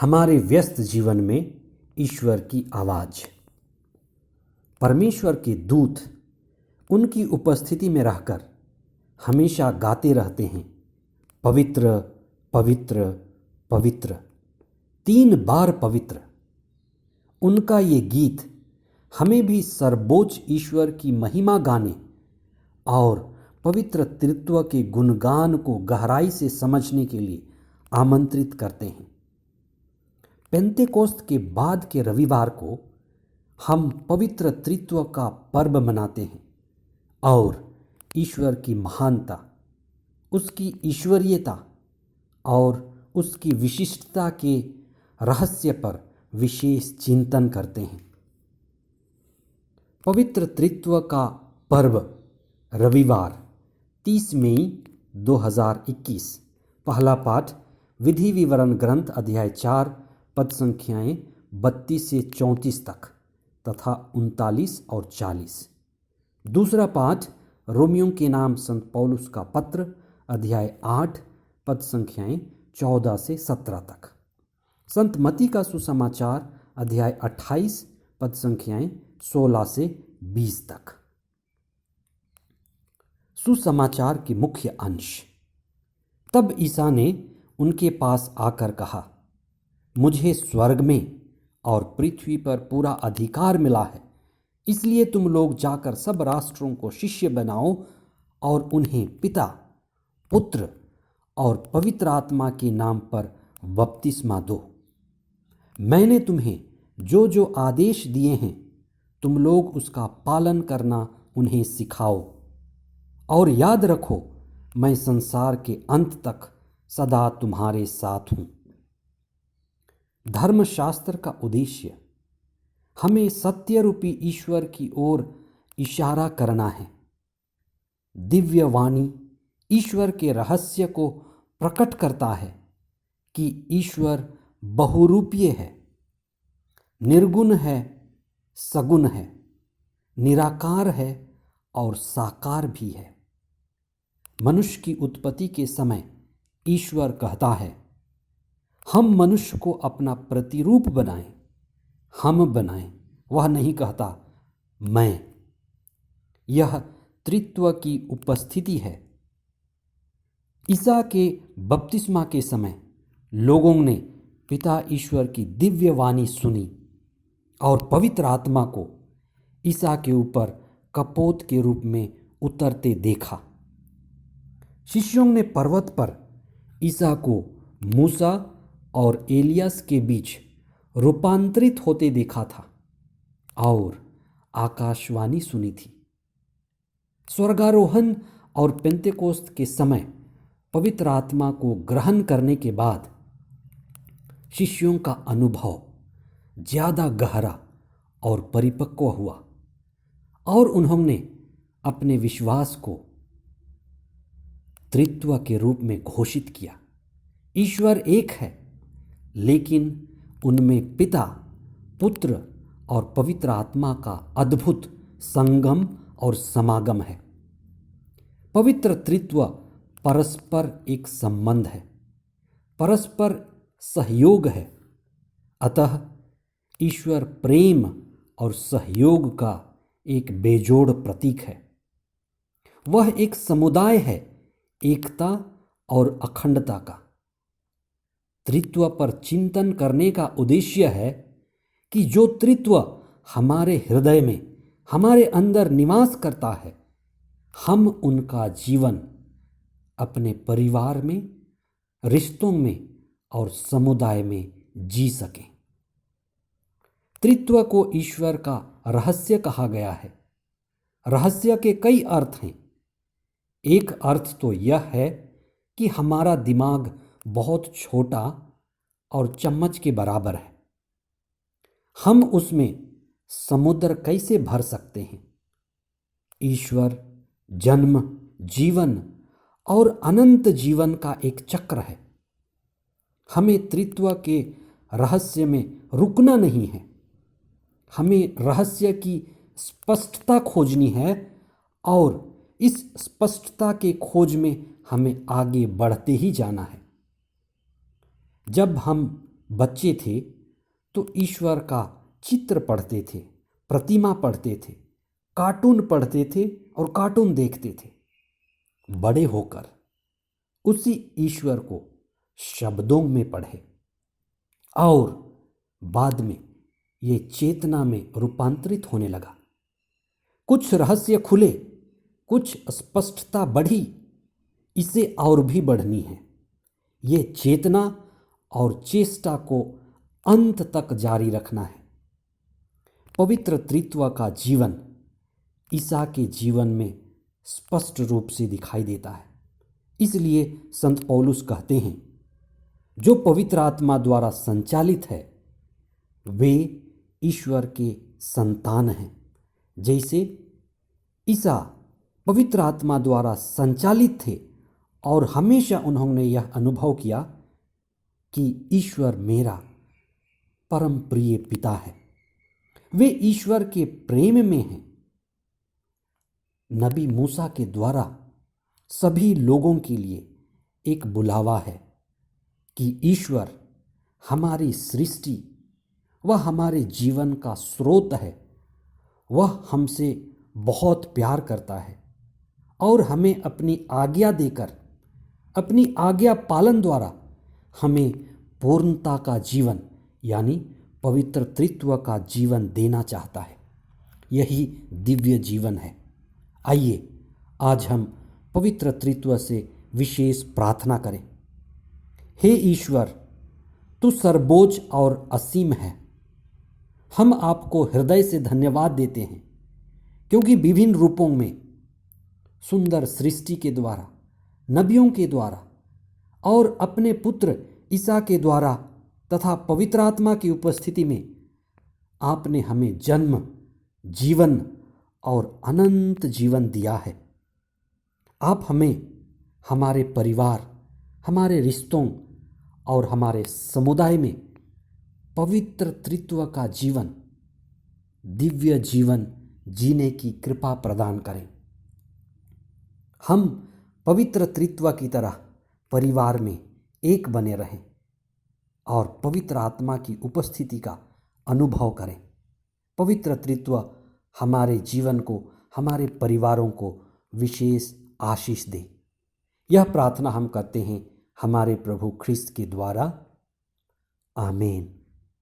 हमारे व्यस्त जीवन में ईश्वर की आवाज़। परमेश्वर के दूत उनकी उपस्थिति में रहकर हमेशा गाते रहते हैं, पवित्र पवित्र पवित्र, 3 बार पवित्र। उनका ये गीत हमें भी सर्वोच्च ईश्वर की महिमा गाने और पवित्र त्रित्व के गुणगान को गहराई से समझने के लिए आमंत्रित करते हैं। पेंतेकोस्त के बाद के रविवार को हम पवित्र त्रित्व का पर्व मनाते हैं और ईश्वर की महानता, उसकी ईश्वरीयता और उसकी विशिष्टता के रहस्य पर विशेष चिंतन करते हैं। पवित्र त्रित्व का पर्व रविवार 30 मई 2021। पहला पाठ विधि विवरण ग्रंथ अध्याय 4 पद संख्याएं 32 से 34 तक तथा 39 और 40। दूसरा पाठ रोमियों के नाम संत पौलुस का पत्र अध्याय 8 पद संख्याएं 14 से 17 तक। संत मती का सुसमाचार अध्याय 28 पद संख्याएं 16 से 20 तक। सुसमाचार के मुख्य अंश। तब ईसा ने उनके पास आकर कहा, मुझे स्वर्ग में और पृथ्वी पर पूरा अधिकार मिला है, इसलिए तुम लोग जाकर सब राष्ट्रों को शिष्य बनाओ और उन्हें पिता, पुत्र और पवित्र आत्मा के नाम पर बपतिस्मा दो। मैंने तुम्हें जो जो आदेश दिए हैं तुम लोग उसका पालन करना उन्हें सिखाओ, और याद रखो मैं संसार के अंत तक सदा तुम्हारे साथ हूँ। धर्मशास्त्र का उद्देश्य हमें सत्य रूपी ईश्वर की ओर इशारा करना है। दिव्य वाणी ईश्वर के रहस्य को प्रकट करता है कि ईश्वर बहुरूपीय है, निर्गुण है, सगुण है, निराकार है और साकार भी है। मनुष्य की उत्पत्ति के समय ईश्वर कहता है, हम मनुष्य को अपना प्रतिरूप बनाएं, हम बनाएं। वह नहीं कहता मैं। यह त्रित्व की उपस्थिति है। ईसा के बपतिस्मा के समय लोगों ने पिता ईश्वर की दिव्य वाणी सुनी और पवित्र आत्मा को ईसा के ऊपर कपोत के रूप में उतरते देखा। शिष्यों ने पर्वत पर ईसा को मूसा और एलियास के बीच रूपांतरित होते देखा था और आकाशवाणी सुनी थी। स्वर्गारोहण और पेंतेकोस्त के समय पवित्र आत्मा को ग्रहण करने के बाद शिष्यों का अनुभव ज़्यादा गहरा और परिपक्व हुआ और उन्होंने अपने विश्वास को त्रित्व के रूप में घोषित किया। ईश्वर एक है, लेकिन उनमें पिता, पुत्र और पवित्र आत्मा का अद्भुत संगम और समागम है। पवित्र त्रित्व परस्पर एक संबंध है, परस्पर सहयोग है। अतः ईश्वर प्रेम और सहयोग का एक बेजोड़ प्रतीक है। वह एक समुदाय है, एकता और अखंडता का। त्रित्व पर चिंतन करने का उद्देश्य है कि जो त्रित्व हमारे हृदय में, हमारे अंदर निवास करता है, हम उनका जीवन अपने परिवार में, रिश्तों में और समुदाय में जी सकें। त्रित्व को ईश्वर का रहस्य कहा गया है। रहस्य के कई अर्थ हैं। एक अर्थ तो यह है कि हमारा दिमाग बहुत छोटा और चम्मच के बराबर है। हम उसमें समुद्र कैसे भर सकते हैं। ईश्वर जन्म, जीवन और अनंत जीवन का एक चक्र है। हमें त्रित्व के रहस्य में रुकना नहीं है। हमें रहस्य की स्पष्टता खोजनी है और इस स्पष्टता के खोज में हमें आगे बढ़ते ही जाना है। जब हम बच्चे थे तो ईश्वर का चित्र पढ़ते थे, प्रतिमा पढ़ते थे, कार्टून पढ़ते थे और कार्टून देखते थे। बड़े होकर उसी ईश्वर को शब्दों में पढ़े और बाद में ये चेतना में रूपांतरित होने लगा। कुछ रहस्य खुले, कुछ स्पष्टता बढ़ी, इसे और भी बढ़नी है। ये चेतना और चेष्टा को अंत तक जारी रखना है। पवित्र त्रित्व का जीवन ईसा के जीवन में स्पष्ट रूप से दिखाई देता है। इसलिए संत पौलुस कहते हैं, जो पवित्र आत्मा द्वारा संचालित है वे ईश्वर के संतान हैं। जैसे ईसा पवित्र आत्मा द्वारा संचालित थे और हमेशा उन्होंने यह अनुभव किया कि ईश्वर मेरा परम प्रिय पिता है, वे ईश्वर के प्रेम में हैं। नबी मूसा के द्वारा सभी लोगों के लिए एक बुलावा है कि ईश्वर हमारी सृष्टि वह हमारे जीवन का स्रोत है। वह हमसे बहुत प्यार करता है और हमें अपनी आज्ञा देकर, अपनी आज्ञा पालन द्वारा हमें पूर्णता का जीवन यानी पवित्र त्रित्व का जीवन देना चाहता है। यही दिव्य जीवन है। आइए आज हम पवित्र त्रित्व से विशेष प्रार्थना करें। हे ईश्वर, तू सर्वोच्च और असीम है। हम आपको हृदय से धन्यवाद देते हैं क्योंकि विभिन्न रूपों में सुंदर सृष्टि के द्वारा, नबियों के द्वारा और अपने पुत्र ईसा के द्वारा तथा पवित्र आत्मा की उपस्थिति में आपने हमें जन्म, जीवन और अनंत जीवन दिया है। आप हमें हमारे परिवार, हमारे रिश्तों और हमारे समुदाय में पवित्र त्रित्व का जीवन, दिव्य जीवन जीने की कृपा प्रदान करें। हम पवित्र त्रित्व की तरह परिवार में एक बने रहें और पवित्र आत्मा की उपस्थिति का अनुभव करें। पवित्र त्रित्व हमारे जीवन को, हमारे परिवारों को विशेष आशीष दे। यह प्रार्थना हम करते हैं हमारे प्रभु ख्रिस्त के द्वारा। आमीन।